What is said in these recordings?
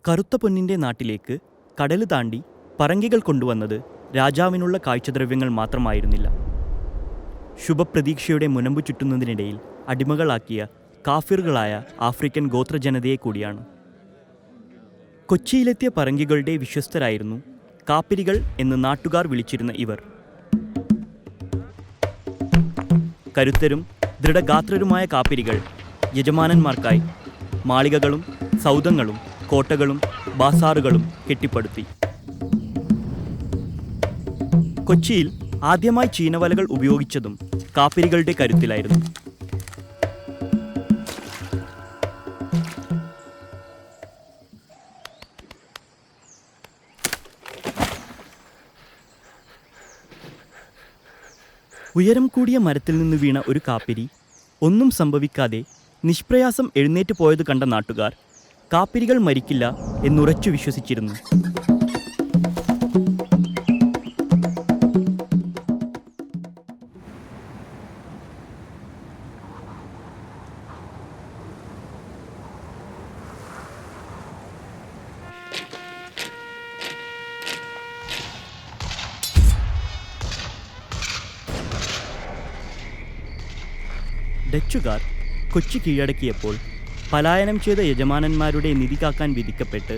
കറുത്ത പൊന്നിൻ്റെ നാട്ടിലേക്ക് കടൽ താണ്ടി പറങ്കികൾ കൊണ്ടുവന്നത് രാജാവിനുള്ള കാഴ്ചദ്രവ്യങ്ങൾ മാത്രമായിരുന്നില്ല. ശുഭപ്രതീക്ഷയുടെ മുനമ്പു ചുറ്റുന്നതിനിടയിൽ അടിമകളാക്കിയ കാഫിറുകളായ ആഫ്രിക്കൻ ഗോത്രജനതയെ കൂടിയാണ്. കൊച്ചിയിലെത്തിയ പറങ്കികളുടെ വിശ്വസ്തരായിരുന്നു കാപ്പിരികൾ എന്ന് നാട്ടുകാർ വിളിച്ചിരുന്ന ഇവർ. കരുത്തരും ദൃഢഗാത്രരുമായ കാപ്പിരികൾ യജമാനന്മാർക്കായി മാളികകളും സൗധങ്ങളും കോട്ടകളും ബാസാറുകളും കെട്ടിപ്പടുത്തി. കൊച്ചിയിൽ ആദ്യമായി ചീനവലകൾ ഉപയോഗിച്ചതും കാപ്പിരികളുടെ കരുത്തിലായിരുന്നു. ഉയരം കൂടിയ മരത്തിൽ നിന്ന് വീണ ഒരു കാപ്പിരി ഒന്നും സംഭവിക്കാതെ നിഷ്പ്രയാസം എഴുന്നേറ്റ് പോയത് കണ്ട നാട്ടുകാർ കാപ്പിരികൾ മരിക്കില്ല എന്നുറച്ചു വിശ്വസിച്ചിരുന്നു. ഡച്ചുകാർ കൊച്ചി കീഴടക്കിയപ്പോൾ പലായനം ചെയ്ത യജമാനന്മാരുടെ നിധി കാക്കാൻ വിധിക്കപ്പെട്ട്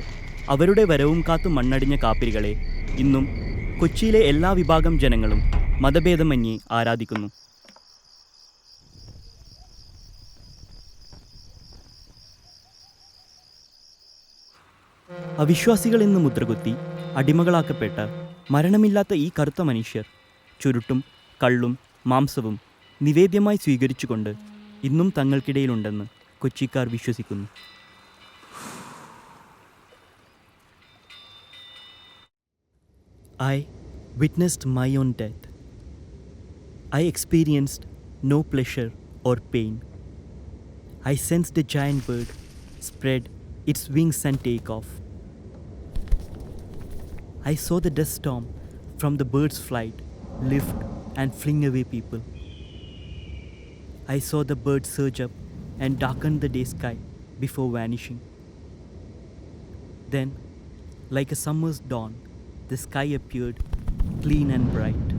അവരുടെ വരവും കാത്തു മണ്ണടിഞ്ഞ കാപ്പിരികളെ ഇന്നും കൊച്ചിയിലെ എല്ലാ വിഭാഗം ജനങ്ങളും മതഭേദമന്യേ ആരാധിക്കുന്നു. അവിശ്വാസികൾ എന്ന് മുദ്രകുത്തി അടിമകളാക്കപ്പെട്ട മരണമില്ലാത്ത ഈ കറുത്ത മനുഷ്യർ ചുരുട്ടും കള്ളും മാംസവും നിവേദ്യമായി സ്വീകരിച്ചുകൊണ്ട് ഇന്നും തങ്ങൾക്കിടയിലുണ്ടെന്ന് കൊച്ചിക്കാർ വിശ്വസിക്കുന്നു. I witnessed my own death. I experienced no pleasure or pain. I sensed a giant bird spread its wings and take off. I saw the dust storm from the bird's flight lift and fling away people. I saw the bird surge up and darken the day sky before vanishing. Then, like a summer's dawn, the sky appeared clean and bright.